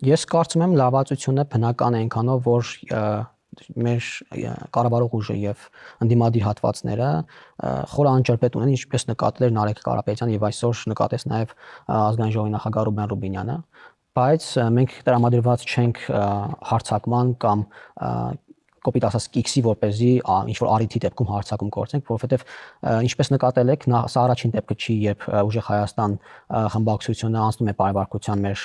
Ես կարծում եմ լավացությունը բնական է այնքանով, որ մեր կառավարող ուժը եւ ընդդիմադիր հատվածները խորը անջրպետ ունեն, ինչպես նկատել էր Նարեկ Կարապետյանը եւ այսօր նկատեց նաեւ ազգային ժողովի նախագահ Ռուբեն Ռուբինյանը, բայց մենք տրամադրված չենք հարցակման կամ կոպիտ ասած կիքսի որպեսզի ինչ որ արիթի դեպքում հարցակում գործենք, որովհետև ինչպես նկատել եք, սա առաջին դեպքը չի, երբ Ուժեղ Հայաստան խմբակցությունը անցնում է բարեվարկության մեր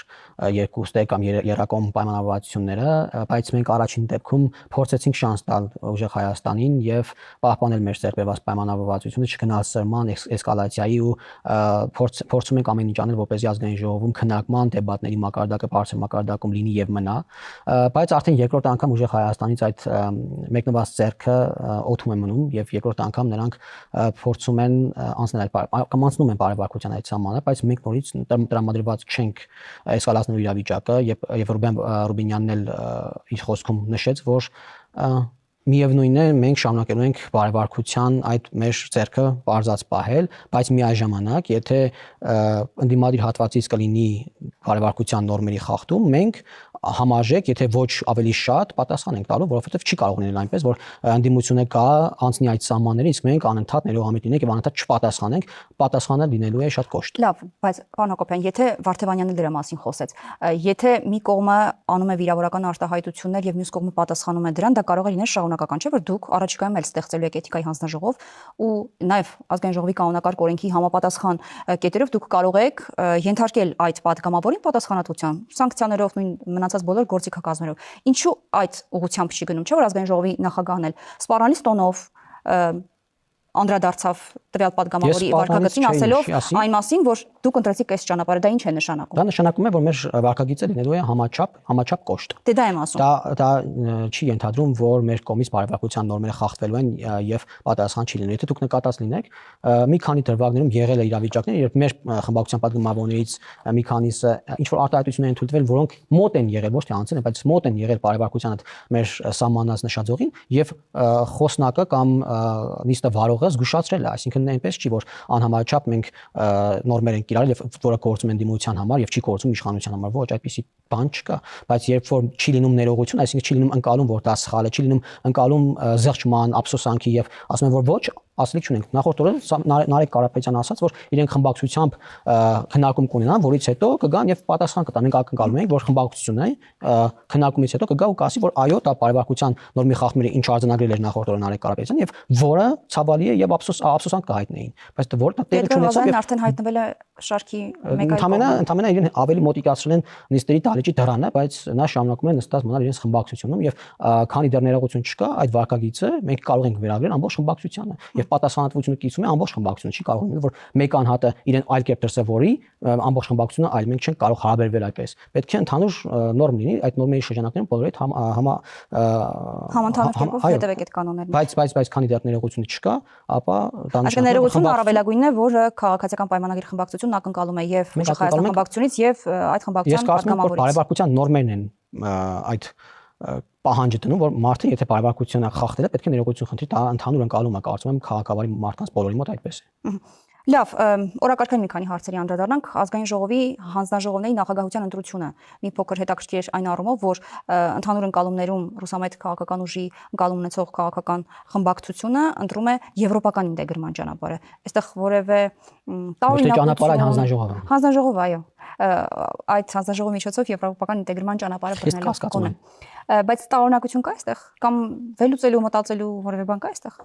երկուստե կամ երակոմ պայմանավորվածությունները, բայց մենք առաջին դեպքում փորձեցինք շանս տալ Ուժեղ Հայաստանին եւ պահպանել մեր ձեռքբերված պայմանավորվածությունը, չգնալ սրման, էսկալացիայի ու փորձում ենք ամեն ինչ անել, որպեսզի ազգային ժողովում քննարկման, դեբատների մակարդակը բարձր մակարդակում լինի եւ մնա, բայց արդեն երկրորդ անգամ Ուժեղ Հայաստանից այդ մեկնված ձեռքը օդում է մնում եւ երկրորդ անգամ նրանք փորձում են անցնել կամ անցնում են բարեվարկության այդ սահմանը, բայց մենք նորից տրամադրված չենք էսկալացնելու իրավիճակը եւ Ռուբեն Ռուբինյանն էլ իր խոսքում նշեց, որ միևնույն է, մենք շարունակելու ենք բարեվարկության այդ մեր ձեռքը բարձած պահել, բայց միաժամանակ, եթե ընդդիմադիր հատվածից կլինի բարեվարկության նորմերի խախտում, մենք համարժեք, եթե ոչ ավելի շատ պատասխան ենք տալու, որովհետև չի կարող լինել այնպես, որ ընդդիմությունը կա անցնի այդ սահմանները, իսկ մենք անընդհատ ներողամիտ լինենք եւ անընդհատ չպատասխանենք, պատասխանը լինելու է շատ կոշտ։ Լավ, բայց պարոն Հակոբյան, եթե Վարդևանյանը դրա մասին խոսեց, եթե մի կողմը անում է վիրավորական արտահայտություններ եւ մյուս կողմը պատասխանում է դրան, դա կարող է լինել շարունակական, չէ՞ որ դուք առաջիկայում էլ ստեղծելու եք էթիկայի հանձնաժողով ու նաեւ ազգային ժողովի կանոնակարգ օրենքի համապատասխան կետերով դուք կարող եք ենթարկել այդ պատգամավորին պատասխանատվության սանկցիաներով, նույն մնացած բոլոր գործիքակազմերով։ Ինչու այդ ուղղությամբ չի գնում, չէ՞ որ ազգային ժողովի նախագահն էլ սպառնալից տոնով անդրադարձավ տվյալ պատգամավորի վարկագծին ասելով այն մասին, որ դուք ընտրեցիք այս ճանապարհը, դա ինչ է նշանակում։ Դա նշանակում է, որ մեր վարկագիծը լինելու է համաչափ կոշտ։ Դե դա եմ ասում։ Դա չի ենթադրում, որ մեր կողմից բարեվարկության նորմերը խախտվելու են եւ պատասխան չի լինելու։ Եթե դուք նկատած լինեք, մի քանի դրվագներում եղել է իրավիճակներ, երբ մեր խմբակցության պատգամավորներից մի քանիսը ինչ որ արտահայտություններ են թույլտվել, որոնք մոտ են եղել, ոչ թե անցել են, բայց մոտ են եղել բարեվարկությանը մեր սահմանած նշաձողին եւ խոսնակը կամ նիստը վարողը զգուշացրել է, այսինքն այնպես չի, որ անհամաչափ մենք նորմեր ենք կիրառել եւ որը գործում են դիմության համար եւ չի գործում իշխանության համար, ոչ, այդպիսի բան չկա, բայց երբ որ չի լինում ներողություն, այսինքն չի լինում ընկալում, որ դա սխալ է, չի լինում ընկալում զղջման, ափսոսանքի եւ ասում են, որ ոչ, ասելիք չունենք։ Նախորդ օրը Նարեկ Կարապետյանը ասաց, որ իրենք խմբակցությամբ քննարկում կունենան, որից հետո կգան եւ պատասխան կտան։ Մենք ակնկալում ենք, որ խմբակցությունը քննարկումից հետո կգա ու կասի, որ այո, դա բարեվարկության նորմի խախտումների ինչ արձանագրել էր նախորդ օրը Նարեկ Կարապետյանը եւ որը ցավալի է եւ ափսոսանք կհայտնեին։ Բայց դա որը տեղի չունեցավ եւ արդեն հայտնվել է շարքի մեկ այլ ընդամենը իրեն ավելի մոտիկացրել են նիստերի դահլիճի դռանը, բայց նա շարունակում է նստած մնալ իրենց խմբակցությունում եւ քանի դեռ ներողություն չկա, այդ վարկագիծը մենք կարող ենք վերագրել ամբողջ խմբակցությանը եւ պատասխանատվությունը կիսում է ամբողջ խմբակցությունը, չի կարող լինել, որ մեկ անհատը իրեն այլ կերպ դրսևորի, ամբողջ խմբակցությունը այլ, մենք չենք կարող հարաբերվել այդպես։ Պետք է ընդհանուր նորմ լինի, այդ նորմերի շրջանակներում բոլորի հետ համընդհանուր կերպով հետևեք այդ կանոններին։ Բայց քանի դեռ ներողությունը չկա, ապա դա նշանակում է ներողությունը առավելագույնն է, որ քաղաքացիական պայմանագիր խմբակցությունն ակնկալում է եւ Ուժեղ Հայաստան խմբակցությունից եւ այդ խմբակցության պատգամավորից։ Բարեվարկության նորմերն են այդ պահանջը դնում, որ մարդը եթե բարեվարկությունը խախտել է, պետք է ներողություն խնդրի, դա ընդհանուր ընկալում է, կարծում եմ քաղաքավարի մարդկանց բոլորի մոտ այդպես է։ Լավ, օրակարգային մի քանի հարցերի անդրադառնանք, ազգային ժողովի հանձնաժողովների նախագահության ընտրությունը մի փոքր հետաքրքիր այն առումով, որ ընդհանուր ընկալումներում ռուսամետ քաղաքական ուժի ընկալում ունեցող քաղաքական խմբակցությունը ընտրում է եվրոպական ինտեգրման ճանապարհը։ Այստեղ որևէ տարօրինակություն հանձնաժողով, այո, այդ հանձնաժողովի միջոցով եվրոպական ինտեգրման ճանապարհը բռնելու կողմն է։ Բայց տարօրինակություն կա այստեղ կամ վերլուծելու, մտածելու որևէ բան կա այստեղ։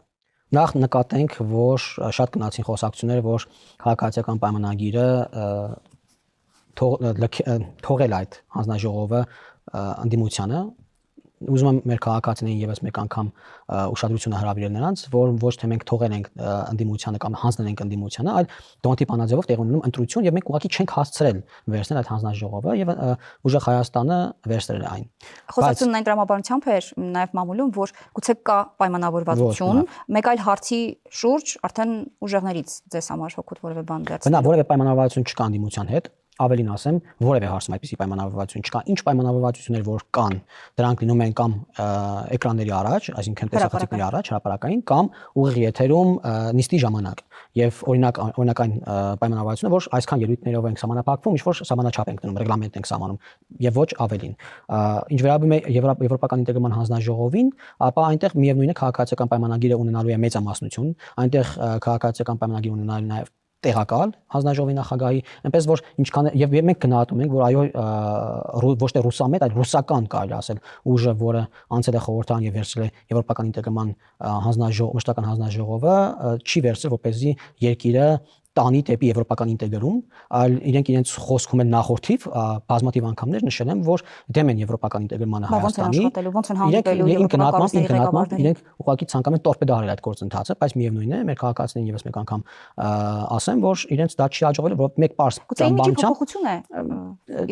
Նախ նկատենք, որ շատ գնացին խոսակցությունները, որ քաղաքացիական պայմանագիրը թողել այդ հանձնաժողովը ընդդիմությանը, ուզում եմ մեր քաղաքացիներին եւս մեկ անգամ ուշադրությունը հրավիրել նրանց, որ ոչ թե մենք թողել ենք ընդդիմությանը կամ հանձնել ենք ընդդիմությանը, այլ դոնտի բանաձևով տեղի ունենում ընտրություն եւ մենք ուղղակի չենք հասցրել վերցնել այդ հանձնաժողովը եւ Ուժեղ Հայաստանը վերցրել է այն։ Խոսակցությունն այն տրամաբանությամբ էր նաեւ մամուլում, որ գուցե կա պայմանավորվածություն, մեկ այլ հարցի շուրջ արդեն ուժեղներից ձեզ համար հոգուտ որևէ բան դարձնել։ Բնավ որևէ պայմանավորվածություն չկա ընդդիմության հետ, ավելին ասեմ, որևէ հարցում այդպիսի պայմանավորվածություն չկա։ Ինչ պայմանավորվածություններ որ կան, դրանք լինում են կամ էկրանների առաջ, այսինքն տեսախցիկների առաջ, հրապարակային կամ ուղիղ եթերում նիստի ժամանակ։ Եվ օրինական պայմանավորվածությունը, որ այսքան ելույթներով ենք սահմանափակվում, ինչ որ սահմանաչափ ենք դնում, ռեգլամենտ ենք սահմանում եւ ոչ ավելին։ Ինչ վերաբերում է եվրոպական ինտեգրման հանձնաժողովին, ապա այնտեղ միևնույն է քաղաքացիական պայմանագիրը ունենալու է մեծամասնություն, այնտեղ քաղաքացիական պայմանագիր ունենալու է նաեւ տեղակալ հանձնաժողովի նախագահի, այնպես որ ինչքան եւ մենք գնահատում ենք, որ այո ոչ թե ռուսամետ, այլ ռուսական կարելի ասել ուժը, որը անցել է խորհրդարան եւ վերցրել է եվրոպական ինտեգրման մշտական հանձնաժողովը, չի վերցրել որպեսզի երկիրը տանի դեպի եվրոպական ինտեգրում, այլ իրենք իրենց խոսքում են նախորդիվ բազմաթիվ անգամներ նշել են, որ դեմ են եվրոպական ինտեգրմանը Հայաստանի։ Իրենք ուղղակի ցանկանում են տորպեդարել այդ գործընթացը, բայց միևնույն է, մեր քաղաքացիներին եւս մեկ անգամ ասեմ, որ իրենց դա չի հաջողվել, որ մեկ պարզ փոփոխություն է,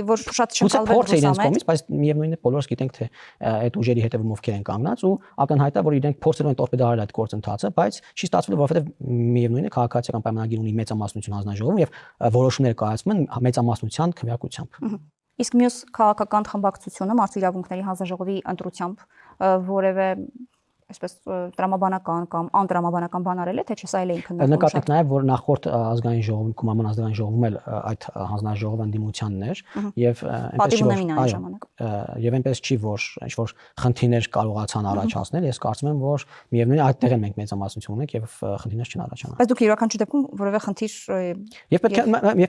որ շատ շնչալվել իրենց կողմից, բայց միևնույն է, բոլորս գիտենք, թե այդ ուժերի հետևում ովքեր են կանգնած ու ակնհայտ է, որ իրենք փորձել են տորպեդարել այդ գործընթացը, բայց չի ստացվել, որովհետեւ միևնույն է, քաղաքացիական պայմանագիր ունի մեծամասնություն հանձնաժողովում եւ որոշումներ կայացվում են մեծամասնության քվեակությամբ։ Իսկ մյուս քաղաքական խմբակցությունը մարդու իրավունքների հանձնաժողովի ընտրությամբ որևէ այսպես տրամաբանական կամ անտրամաբանական բան արել է, թե չէ սա էլ է ինքնուրույն։ Նկատեք նաև, որ նախորդ ազգային ժողովում, Կումաման ազգային ժողովում էլ այդ հանձնաժողովը ընդդիմությանն էր եւ այնպես չի, որ ինչ որ խնդիրներ կարողացան առաջացնել, ես կարծում եմ, որ միևնույն է այդտեղ են մենք մեծամասնություն ունենք եւ խնդիրներ չեն առաջանա։ Բայց դուք յուրաքանչյուր դեպքում որևէ խնդիր եւ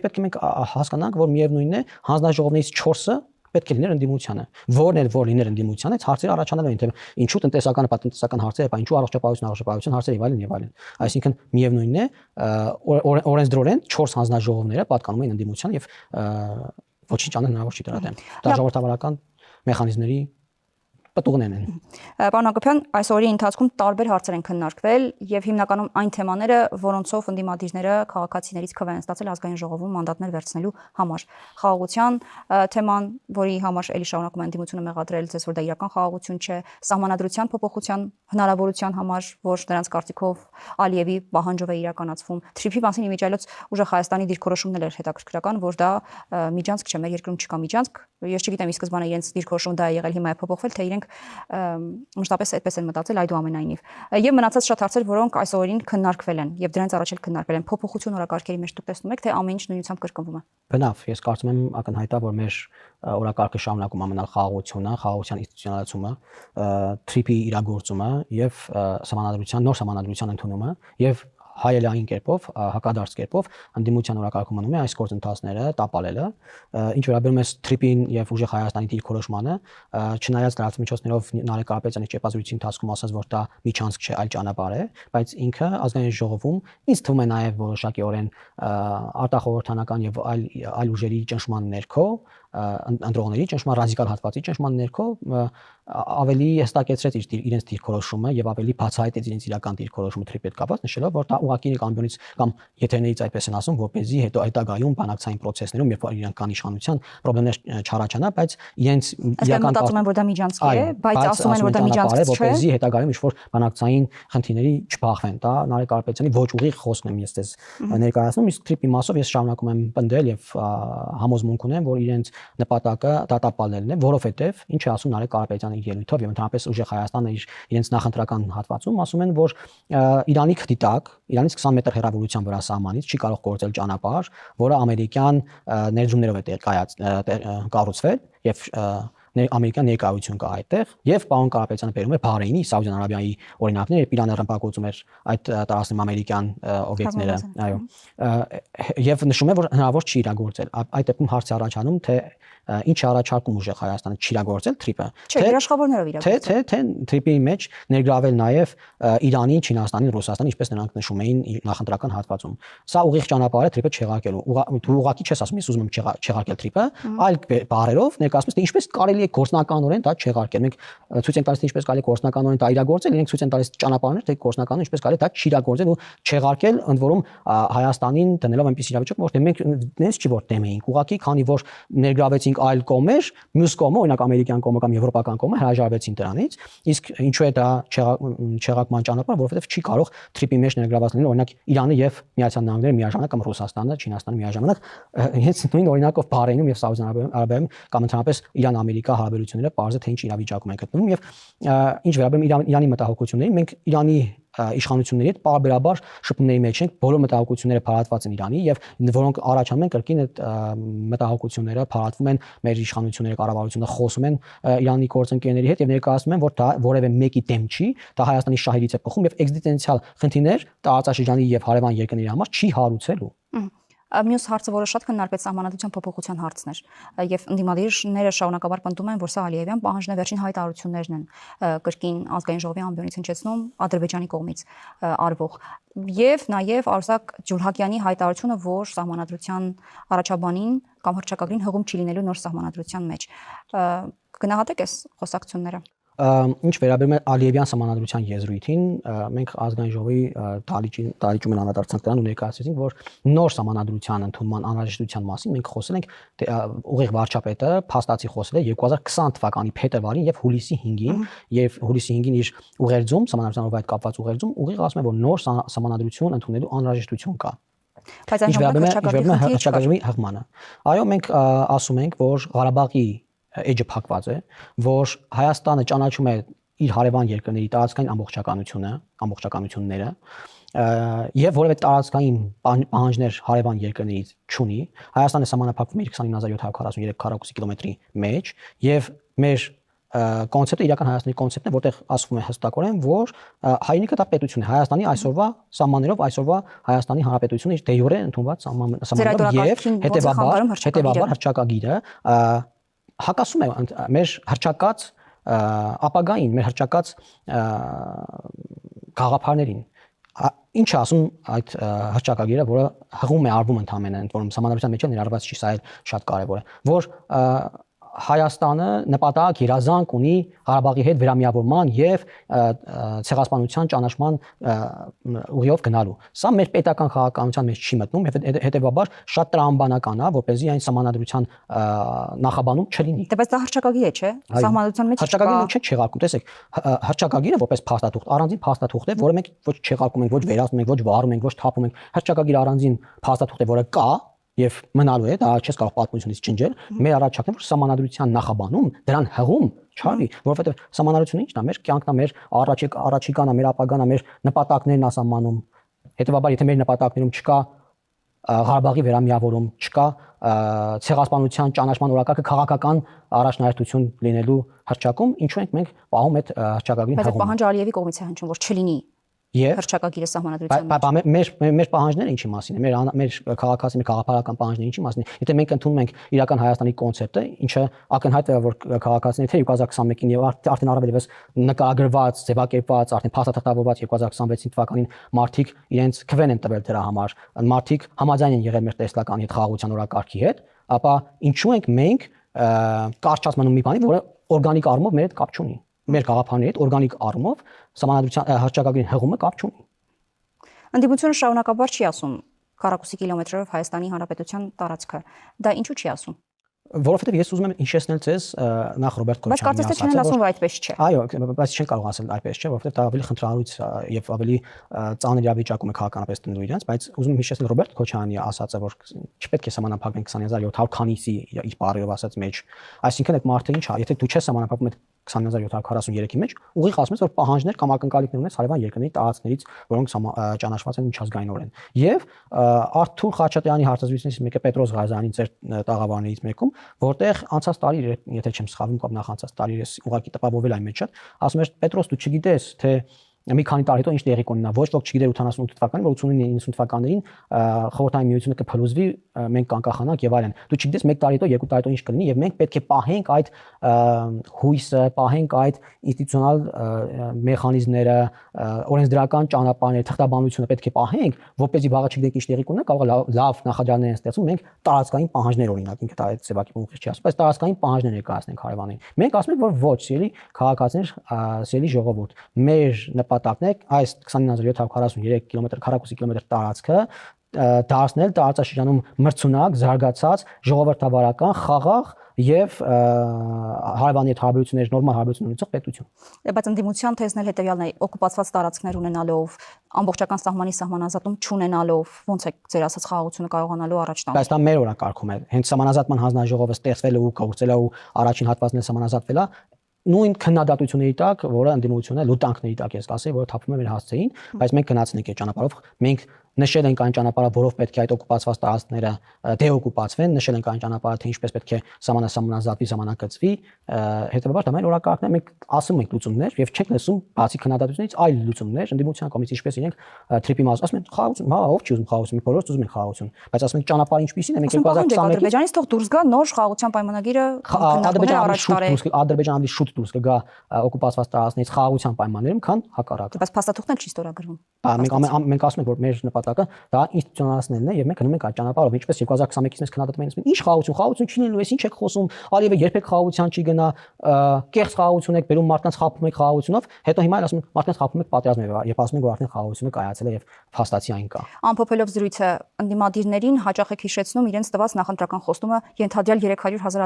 պետք է մենք հասկանանք, որ միևնույն է հանձնաժողովներից 4-ը պետք է լիներ ընդդիմությանը։ Որն էլ որ լիներ ընդդիմությանը, այդ հարցերը առաջանալու են, թե ինչու տնտեսականը, պատմական հարցերը, ինչու առողջապահություն հարցերը եւ այլն։ Այսինքն միևնույնն է, օրենսդրորեն 4 հանձնաժողովները պատկանում են ընդդիմությանը եւ ոչինչ անել հնարավոր չի դրա դեմ։ Դա ժողովրդավարական մեխանիզմների պատուղներն են։ Պարոն Հակոբյան, այս օրի ընթացքում տարբեր հարցեր են քննարկվել եւ հիմնականում այն թեմաները, որոնցով ընդդիմադիրները քաղաքացիներից քվե են ստացել ազգային ժողովում մանդատներ վերցնելու համար։ Խաղաղության թեման, որի համար էլի շարունակում են ընդդիմությունը մեղադրել, ցես որ դա իրական խաղաղություն չէ, սահմանադրության փոփոխության հնարավորության համար, որ նրանց կարծիքով Ալիևի պահանջով է իրականացվում։ Թրիփի մասին իմիջիայլոց ուժը Հայաստանի դիրքորոշումն էր հետաքրքրական, որ դա միջանցք չէ, մեր երկրում չկա միջանցք։ Ես չգիտեմ, ի սկզբանե իրենց դիրքորոշումը դա է եղել, հիմա է փոփոխվել, թե իրենք մշտապես այդպես են մտածել այդուամենայնիվ։ Եվ մնացած շատ հարցեր, որոնք այս օրին քննարկվել են եւ դրանց առաջ էլ քննարկվել են, փոփոխություն օրակարգերի մեջ դուք տեսնում եք, թե ամեն ինչ նույնությամբ կրկնվում է։ Բնավ, ես կարծում եմ ակնհայտ է, որ մեր օրակարգը շարունակում ամենալ խաղաղությունը, խաղաղության ինստիտուցիոնալացումը, թրիփի իրագործումը եւ նոր սահմանադրության ընդունումը եւ հայելային կերպով, հակադարձ կերպով ընդդիմության օրակարգում մնում է այս գործընթացները տապալելը, ինչ վերաբերում է թրիփին եւ ուժեղ Հայաստանի դիրքորոշմանը, չնայած լրատվամիջոցներով Նարեկ Կարապետյանի ճեպազրույցի ընթացքում ասաց, որ դա միջանցք չէ, այլ ճանապարհ է, բայց ինքը ազգային ժողովում ինձ թվում է նաեւ որոշակիորեն արտախորհրդանական եւ այլ ուժերի ճնշման ներքո ընտրողների ճնշման ռադիկալ հատվածի ճնշման ներքո ավելի հստակեցրեց իրենց դիրքորոշումը եւ ավելի բացահայտեց իրենց իրական դիրքորոշումը թրիփի հետ կապված, նշելով, որ դա ուղղակի կամբիոնից կամ եթերներից այդպես են ասում, որպեսզի հետո հետագայում բանակցային process-ներում երբ իրենք կան իշխանության պրոբլեմներ չառաջանա, բայց իրենց իրական մտածում են, որ դա միջանցք է, բայց ասում են, որ դա միջանցք չէ, որպեսզի հետագայում ինչ-որ բանակցային խնդիրների չփախվեն, դա Նարեկ Կարապետյանի ոչ ուղիղ խոսքն եմ ես դες ներկայացնում, իսկ թրիփի մասով ես շարունակում եմ պնդել եւ համոզմունք ունեմ, որ իրենց նպատակը դատապալելն է, որովհետեւ ինչ է ասում Նարեկ Կարապետյանը իր ելույթով եւ ընդհանրապես ուժեղ Հայաստանը իրենց նախընտրական հատվածում ասում են, որ Իրանի քդի տակ, Իրանից 20 մետր հեռավորության վրա սահմանից չի կարող գործել ճանապարհ, որը ամերիկյան ներդրումներով է կառուցվել եւ ամերիկյան ներկայություն կա այդտեղ եւ պարոն Կարապետյանը բերում է Բահրեյնի, Սաուդյան Արաբիայի օրինակներ, երբ Իրանը ռմբակոծում էր այդ տարածքում ամերիկյան օբյեկտները, այո, եւ նշում է, որ հնարավոր չի իրագործել։ Այդ դեպքում հարց է առաջանում, թե ինչ է առաջարկում ուժեղ Հայաստանը չիրագործել թրիփը, թե երաշխավորներով իրագործել, թե թրիփի մեջ ներգրավել նաեւ Իրանի, Չինաստանի, Ռուսաստանի, ինչպես նրանք նշում էին նախընտրական հատվածում։ Սա ուղիղ ճանապարհ է թրիփը չեղարկելու։ Դու ուղղակի չես ասում, ես ուզում եմ չեղարկել թրիփը, այլ բառերով ներկայացնում ես, թե ինչպես կարելի է գործնականորեն դա չեղարկել։ Մենք ցույց ենք տալիս թե ինչպես կարելի է գործնականորեն դա իրագործել, իրենք ցույց են տալիս ճանապարհներ, թե գործնականորեն ինչպես կարելի է դա չիրագործել ու չեղարկել, ընդ որում Հայաստանին դնելով այնպես իրավիճակ, որ դե մենք նենց չի որ դեմ էինք։ Ուղղակի քանի որ ներգրավեցինք այլ կողմեր, մյուս կողմը, օրինակ ամերիկյան կողմը կամ եվրոպական կողմը հրաժարվեցին դրանից, իսկ ինչու է դա չեղարկման ճանապարհ, որովհետև չի կարող թրիպի մեջ ներգրաված լինել օրինակ Իրանը եւ Միացյալ Նահանգները միաժամանակ կամ Ռուսաստանը, Չինաստանը միաժամանակ, հենց նույն օրինակով Բահրեյնում եւ Սաուդյան Արաբիայում կամ ընդհանրապես Իրան-Ամերիկա հարաբերությունները բարձր թե ինչ իրավիճակում են գտնվում եւ ինչ վերաբերում Իրանի մտահոգություններին, մենք Իրանի իշխանությունների հետ պարբերաբար շփումների մեջ ենք, բոլոր մտահոգությունները փարատված են Իրանի եւ որոնք առաջանում են կրկին այդ մտահոգությունները փարատվում են մեր իշխանությունների կառավարությունը խոսում են Իրանի գործընկերների հետ եւ ներկայացնում են որ դա որևէ մեկի դեմ չի, դա Հայաստանի շահերից է բխում եւ էկզիստենցիալ խնդիրներ տարածաշրջանի եւ հարևան երկրների համար չի հարուցելու։ Մյուս հարցը, որը շատ քննարկվեց սահմանադրության փոփոխության հարցն էր, եւ ընդդիմադիրները շարունակաբար պնդում են, որ սա Ալիևյան պահանջն է, վերջին հայտարարություններն են կրկին ազգային ժողովի ամբիոնից հնչեցնում Ադրբեջանի կողմից արվող, եւ նաեւ Արսակ Ջուլհակյանի հայտարարությունը, որ սահմանադրության առաջաբանին կամ հռչակագրին հղում չի լինելու նոր սահմանադրության մեջ։ Կգնահատեք այս խոսակցությունները։ Ինչ վերաբերում է Ալիևյան սահմանադրության եզրույթին, մենք ազգային ժողովի դալիճում են անդրադարձանք դրան ու ներկայացրեցինք, որ նոր սահմանադրության ընդունման անհրաժեշտության մասին մենք խոսել ենք, ուղիղ վարչապետը փաստացի խոսել է 2020 թվականի փետրվարին եւ հուլիսի 5-ին, եւ հուլիսի 5-ին իր ուղերձում սահմանադրության հետ կապված ուղերձում ուղիղ ասում է, որ նոր սահմանադրություն ընդունելու անհրաժեշտություն կա։ Բայց այն ժամանակ հռչակագրի հղմանը։ Այո, մենք ասում ենք, որ Ղարաբաղի էջը փակված է, որ Հայաստանը ճանաչում է իր հարևան երկրների տարածքային ամբողջականությունները եւ որևէ տարածքային պահանջներ հարևան երկրներից չունի։ Հայաստանը սահմանափակվում է 29743 քառակուսի կիլոմետրի մեջ եւ մեր կոնցեպտը իրական Հայաստանի կոնցեպտն է, որտեղ ասվում է հստակորեն, որ հայրենիքը դա պետություն է, Հայաստանի այսօրվա սահմաններով այսօրվա Հայաստանի Հանրապետությունը իր դե յուրե ընդունված սահմաններով եւ հետեւաբար հռչակագիրը հակասում է մեր հռչակած ապագային, մեր հռչակած գաղափարներին։ Ինչ է ասում այդ հռչակագիրը, որը հղում է արվում ընդհանրապես, ընդ որում սահմանադրության մեջ ներառված չի, սա էլ շատ կարևոր է, որ Հայաստանը նպատակ երազանք ունի Ղարաբաղի հետ վերամիավորման եւ ցեղասպանության ճանաչման ուղիով գնալու։ Սա մեր պետական քաղաքականության մեջ չի մտնում եւ հետեւաբար շատ տրամաբանական է, որպեսզի այն սահմանադրության նախաբանում չլինի։ Դե բայց դա հռչակագիր է, չէ՞։ Սահմանադրության մեջ հռչակագիրը չէ չեղարկում։ Տեսեք, հռչակագիրը որպես փաստաթուղթ, առանձին փաստաթուղթ է, որը մենք ոչ չեղարկում ենք, ոչ վերացնում ենք, ոչ վառում ենք, ոչ թափում ենք։ Հռչակագիրը առանձին փաստաթուղթ է, որը կա եւ մնալու է, դա չես կարող պատմությունից չնջել։ Մեր առաջարկն է, որ սահմանադրության նախաբանում դրան հղում չարվի, որովհետեւ սահմանադրությունը ի՞նչն է, մեր կյանքն է, մեր առաջիկան է, մեր ապագան է, մեր նպատակներն է սահմանում։ Հետեւաբար, եթե մեր նպատակներում չկա Ղարաբաղի վերամիավորում, չկա ցեղասպանության ճանաչման օրակարգը քաղաքական առաջնահերթություն լինելու հռչակում, ինչու ենք մենք պահում այդ հռչակագրին հղում։ Բայց պահանջը Ալիևի կողմից է հնչում, որ չլինի հռչակագիրը սահմանադրության մեջ։ Մեր պահանջները ինչի մասին է, մեր քաղաքացի, մեր քաղաքական պահանջները ինչի մասին է։ Եթե մենք ընդունում ենք իրական Հայաստանի կոնցեպտը, ինչը ակնհայտ է, որ քաղաքացիները թե 2021-ին եւ արդեն առավել եւս նկարագրված, ձևակերպված, արդեն փաստաթղթավորված 2026 թվականին մարդիկ իրենց քվեն են տվել դրա համար, մարդիկ համաձայն են եղել մեր տեսլականի հետ, խաղաղության օրակարգի հետ, ապա ինչու ենք մենք կարճած մնում մի բանի, որը օրգանիկ առումով մեր հետ կապ չունի։ Մեր գաղափարների հետ օրգանիկ առումով սահմանադրության հռչակագրին հղումը կապ չունի։ Ընդդիմությունը շարունակաբար չի ասում քառակուսի կիլոմետրերով Հայաստանի Հանրապետության տարածքը։ Դա ինչու չի ասում։ Որովհետև ես ուզում եմ հիշեցնել ձեզ նախ Ռոբերտ Քոչարյանի ասացը, բայց կարծես թե չեն ասում, որ այդպես չէ։ Այո, բայց չեն կարող ասել այդպես չէ, որովհետև դա ավելի խնդրահարույց եւ ավելի ծանր իրավիճակում է քաղաքականապես տնելու իրենց, բայց ուզում եմ հիշեցնել Ռոբերտ Քոչարյանի ասածը, որ չպետք է սահմանափակվեն 20700 քանիսի իր բառերով ասած մեջ։ Այսինքն այդ մարդը ինչ է, եթե դու չես սահմանափակվում 20743-ի մեջ, ուղիղ ասում ես, որ պահանջներ կամ ակնկալիքներ ունես հարևան երկրների տարածքներից, որոնք ճանաչված են միջազգայինորեն։ Եվ Արթուր Խաչատրյանի հարցազրույցներից մեկը Պետրոս Ղազարյանի ձեր տաղավարներից մեկում, որտեղ անցած տարի, եթե չեմ սխալվում, կամ նախանցած տարի ես ուղղակի տպավորվել այն մեջ շատ, ասում էր Պետրոս, դու չգիտես, թե մի քանի տարի հետո ինչ տեղի կունենա։ Ոչ ոք չգիտեր 88 թվականին, որ 89-90 թվականներին խորհրդային միությունը կփլուզվի, մենք կանկախանանք եւ այլն։ Դու չգիտես 1 տարի հետո, 2 տարի հետո ինչ կլինի եւ մենք պետք է պահենք այդ հույսը, պահենք այդ ինստիտուցիոնալ մեխանիզմները, օրենսդրական ճանապարհները, թղթաբանությունը պետք է պահենք, որպեսզի վաղը չգիտենք ինչ տեղի կունենա, կարող է լավ նախաձեռններ են ստեղծում, մենք տարածքային պահանջներ օրինակ, ինքը դա այդ ծավալի ուղիղ չի ասում, բայց տարածքային պահանջներ ներկայացնենք հարևանին։ Մենք ասում ենք, որ ոչ, սիրելի քաղաքացիներ, սիրելի ժողովուրդ, մեր նպատակն է այս 29743 կիլոմետր քառակուսի կիլոմետր տարածքը դարձնել տարածաշրջանում մրցունակ, զարգացած, ժողովրդավարական, խաղաղ եւ հարևանի հետ հարաբերություններ, նորմալ հարաբերություններ ունեցող պետություն։ Բայց ընդդիմության թեզն էլ հետեւյալն է, օկուպացված տարածքներ ունենալով, ամբողջական սահմանի սահմանազատում չունենալով, ոնց է ձեր ասած խաղաղությունը կարողանալու առաջ տանել։ Բայց դա մեր օրակարգում է։ Հենց սահմանազատման հանձնաժողովը ստեղծվել է ու կորցել է ու առաջին հատվածն է սահմանազատվել է նույն քննադատությունների տակ, որը ընդդիմությունը լուտանքների տակ ես ասել, որը թափվում է մեր հասցեին, բայց մենք գնացինք այդ ճանապարհով, մենք նշել ենք այն ճանապարհը, որով պետք է այդ օկուպացված տարածքները դեօկուպացվեն, նշել ենք այն ճանապարհը, թե ինչպես պետք է սահմանազատվի, սահմանակցվի, հետեւաբար դա մեր օրակարգն է, մենք ասում ենք լուծումներ եւ չենք լսում բացի քննադատություններից այլ լուծումներ, ընդդիմության կողմից ինչպես իրենք թրիպի մաս ասում են խաղաղություն, հա, ով չի ուզում խաղաղություն, բոլորս ուզում են խաղաղություն, բայց ասում ենք ճանապարհը ինչպիսին է, մենք 2021-ից Ադրբեջանից թող դուրս գա նոր խաղաղության պայմանագիրը Ադրբեջանը ավելի շուտ դուրս կգա օկուպացված տարածքներից խաղաղության պայմաններում, քան հակառակը։ Բայց փաստաթուղթն էլ չի ստորագրվում։ Մենք ասում ենք, որ մեր նպատակը դա ինստիտուցիոնալացնելն է եւ մենք գնում ենք այդ ճանապարհով, ինչպես 2021-ից մեզ քննադատում են, ինչ խաղաղություն չի լինելու, ես ինչ եք խոսում, Ալիևը երբեք խաղաղության չի գնա, կեղծ խաղաղություն եք բերում, մարդկանց խաբում եք խաղաղությունով, հետո հիմա էլ ասում են մարդկանց խաբում եք պատերազմով եւ ասում են, որ արդեն խաղաղությունը կայացել է եւ փաստացի այն կա։ Ամփոփելով զրույցը, ընդդիմադիրներին հաճախ եք հիշեցնում իրենց տված նախընտրական խոստումը ենթադրյալ 300,000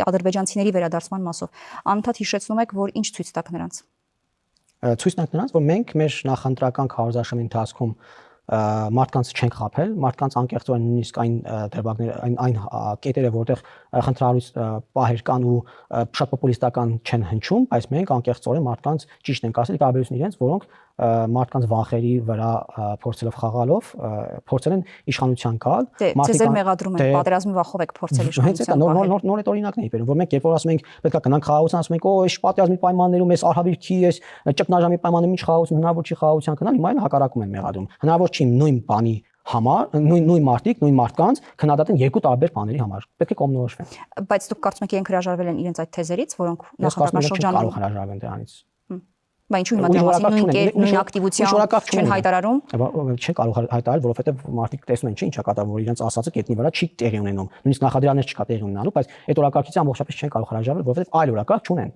ադրբեջանցիների վերադարձման մասով։ Անընդհատ հիշեցնում եք, որ ինչ ցույց տաք նրանց։ Ցույց տանք նրանց, որ մենք մեր նախընտրական քարոզարշավի ընթացքում մարդկանց չենք խաբել, մարդկանց անկեղծորեն նույնիսկ այն դրվագները, այն կետերը, որտեղ խնդրալուց պահեր կան ու շատ պոպուլիստական չեն հնչում, բայց մենք անկեղծորեն մարդկանց ճիշտ ենք ասել, տարբերություն իրենց, որոնք մարդկանց վախերի վրա փորձելով խաղալով փորձել են իշխանության գալ, մարդիկ մեղադրում են պատերազմի վախով եք փորձել իշխանության գալ։ Նոր այդ օրինակն է բերում, որ մենք երբ որ ասում ենք պետք է գնանք խաղաղության, ասում ենք, այս պատերազմի պայմաններում, այս արհավիրքի, այս ճգնաժամի պայմաններում ինչ խաղաղություն հնարավոր չի խաղաղության գնալ, հիմա էլ հակառակում են մեղադրում։ Հնարավոր չի նույն բանի համար նույն մարդիկ, նույն մարդկանց քննադատեն երկու տարբեր բաների համար։ Պետք է կողմնորոշվեն։ Բայց դուք կարծում եք իրենք հրաժարվել են իրենց այդ թեզերից, որոնք նախնական շրջանում կարող հրաժարվեն դրանից։ Բայց ինչու հիմա դրամասին նույն ակտիվության չեն հայտարարում։ Չեն կարող հայտարարել, որովհետև մարդիկ տեսնում են, չէ՞, ինչա կատարվում, որ իրենց ասածը կետնի վրա չի տեղի ունենում։ Նույնիսկ նախադրյալներ չկա տեղի ունենալու, բայց այդ օրակարգից ամբողջապես չեն կարող հրաժարվել, որովհետև այլ օրակարգ չունեն։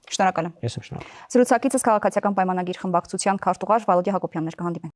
Շնորհակալ եմ։ Ես եմ շնորհակալ։ Զրուցակիցս քաղաքացիական պայմանագիր խմբակցության քարտուղար Վալոդի Հակոբյանն էր, կհանդիպենք։